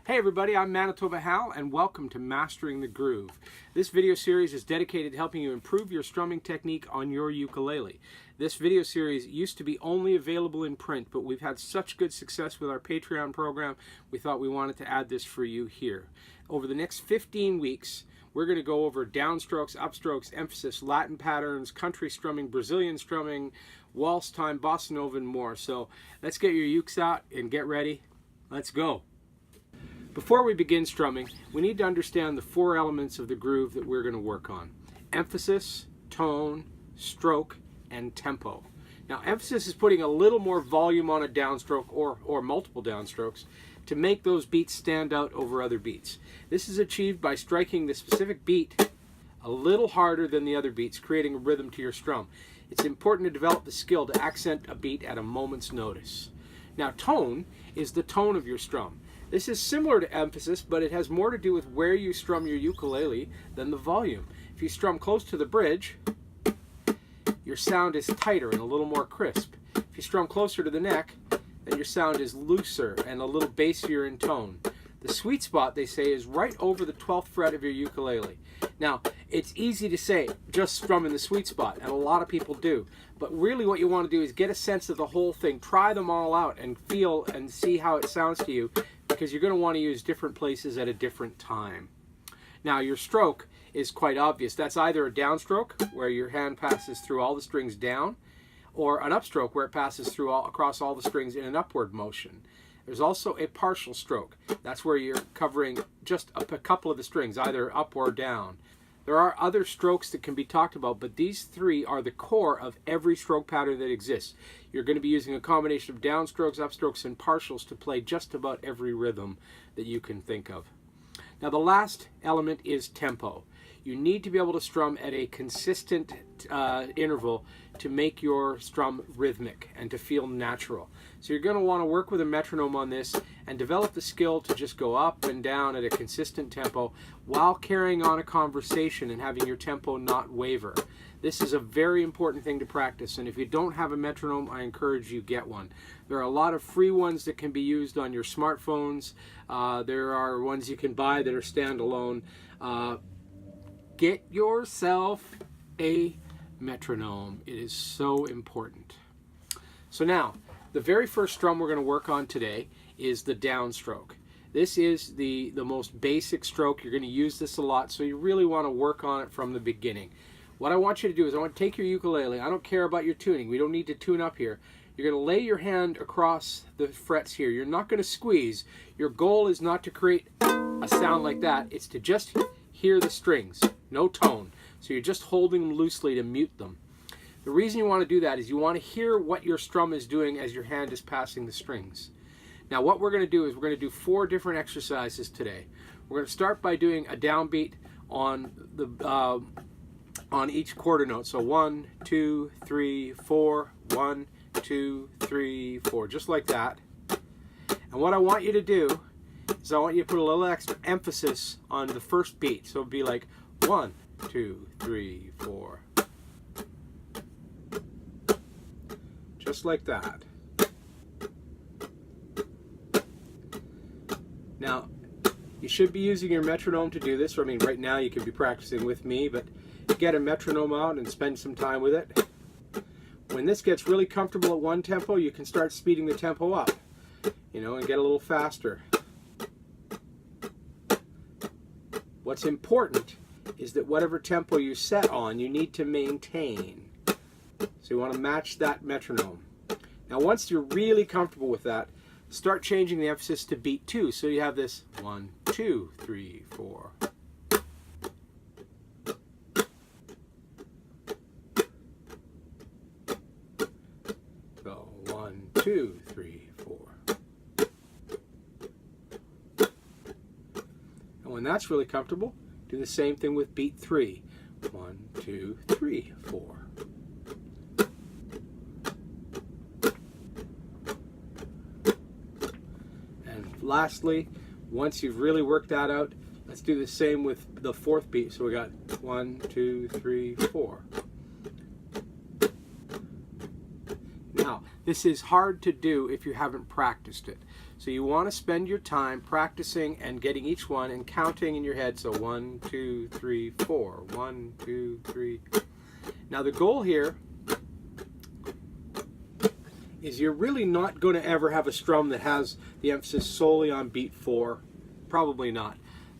Hey everybody, I'm Manitoba Hal and welcome to Mastering the Groove. This video series is dedicated to helping you improve your strumming technique on your ukulele. This video series used to be only available in print, but we've had such good success with our Patreon program, we thought we wanted to add this for you here. Over the next 15 weeks, we're going to go over downstrokes, upstrokes, emphasis, Latin patterns, country strumming, Brazilian strumming, waltz time, bossa nova, and more. So let's get your ukes out and get ready. Let's go. Before we begin strumming, we need to understand the four elements of the groove that we're going to work on: emphasis, tone, stroke, and tempo. Now, emphasis is putting a little more volume on a downstroke or multiple downstrokes to make those beats stand out over other beats. This is achieved by striking the specific beat a little harder than the other beats, creating a rhythm to your strum. It's important to develop the skill to accent a beat at a moment's notice. Now, tone is the tone of your strum. This is similar to emphasis, but it has more to do with where you strum your ukulele than the volume. If you strum close to the bridge, your sound is tighter and a little more crisp. If you strum closer to the neck, then your sound is looser and a little bassier in tone. The sweet spot, they say, is right over the 12th fret of your ukulele. Now, it's easy to say, just strum in the sweet spot, and a lot of people do. But really what you want to do is get a sense of the whole thing. Try them all out and feel and see how it sounds to you, because you're going to want to use different places at a different time. Now, your stroke is quite obvious. That's either a downstroke, where your hand passes through all the strings down, or an upstroke, where it passes through across all the strings in an upward motion. There's also a partial stroke. That's where you're covering just a couple of the strings, either up or down. There are other strokes that can be talked about, but these three are the core of every stroke pattern that exists. You're going to be using a combination of downstrokes, upstrokes, and partials to play just about every rhythm that you can think of. Now, the last element is tempo. You need to be able to strum at a consistent interval to make your strum rhythmic and to feel natural. So you're going to want to work with a metronome on this and develop the skill to just go up and down at a consistent tempo while carrying on a conversation and having your tempo not waver. This is a very important thing to practice, and if you don't have a metronome, I encourage you get one. There are a lot of free ones that can be used on your smartphones. There are ones you can buy that are standalone. Get yourself a metronome. It is so important. So now, the very first strum we're going to work on today is the downstroke. This is the most basic stroke. You're going to use this a lot, so you really want to work on it from the beginning. What I want you to do is I want to take your ukulele. I don't care about your tuning. We don't need to tune up here. You're going to lay your hand across the frets here. You're not going to squeeze. Your goal is not to create a sound like that. It's to just hear the strings, no tone. So you're just holding them loosely to mute them. The reason you want to do that is you want to hear what your strum is doing as your hand is passing the strings. Now, what we're going to do is we're going to do 4 different exercises today. We're going to start by doing a downbeat on the on each quarter note. So 1, 2, 3, 4, 1, 2, 3, 4, just like that. And what I want you to do is I want you to put a little extra emphasis on the first beat. So it'd be like 1, 2, 3, 4. Just like that. Now, you should be using your metronome to do this. I mean, right now you could be practicing with me, but get a metronome out and spend some time with it. When this gets really comfortable at one tempo, you can start speeding the tempo up, and get a little faster. What's important is that whatever tempo you set on, you need to maintain. So you want to match that metronome. Now, once you're really comfortable with that, start changing the emphasis to beat 2. So you have this 1, 2, 3, 4. So 1, 2, 3, 4. And when that's really comfortable, do the same thing with beat 3. 1, 2, 3, 4. And lastly, once you've really worked that out, let's do the same with the 4th beat. So we got 1, 2, 3, 4. Now, this is hard to do if you haven't practiced it. So you want to spend your time practicing and getting each one and counting in your head. So 1, 2, 3, 4. 1, 2, 3. Now the goal here is you're really not going to ever have a strum that has the emphasis solely on beat 4. Probably not.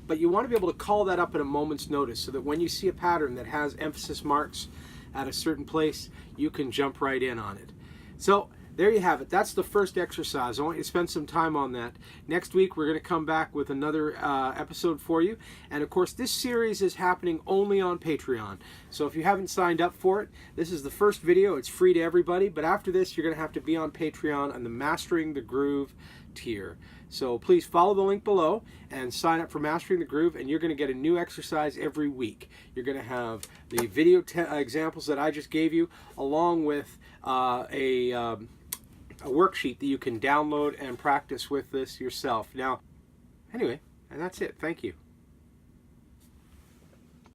But you want to be able to call that up at a moment's notice so that when you see a pattern that has emphasis marks at a certain place, you can jump right in on it. So there you have it. That's the first exercise. I want you to spend some time on that. Next week we're going to come back with another episode for you. And of course this series is happening only on Patreon. So if you haven't signed up for it, this is the first video. It's free to everybody. But after this you're going to have to be on Patreon on the Mastering the Groove tier. So please follow the link below and sign up for Mastering the Groove, and you're going to get a new exercise every week. You're going to have the video examples that I just gave you, along with a worksheet that you can download and practice with this yourself. Now, anyway, and that's it. Thank you.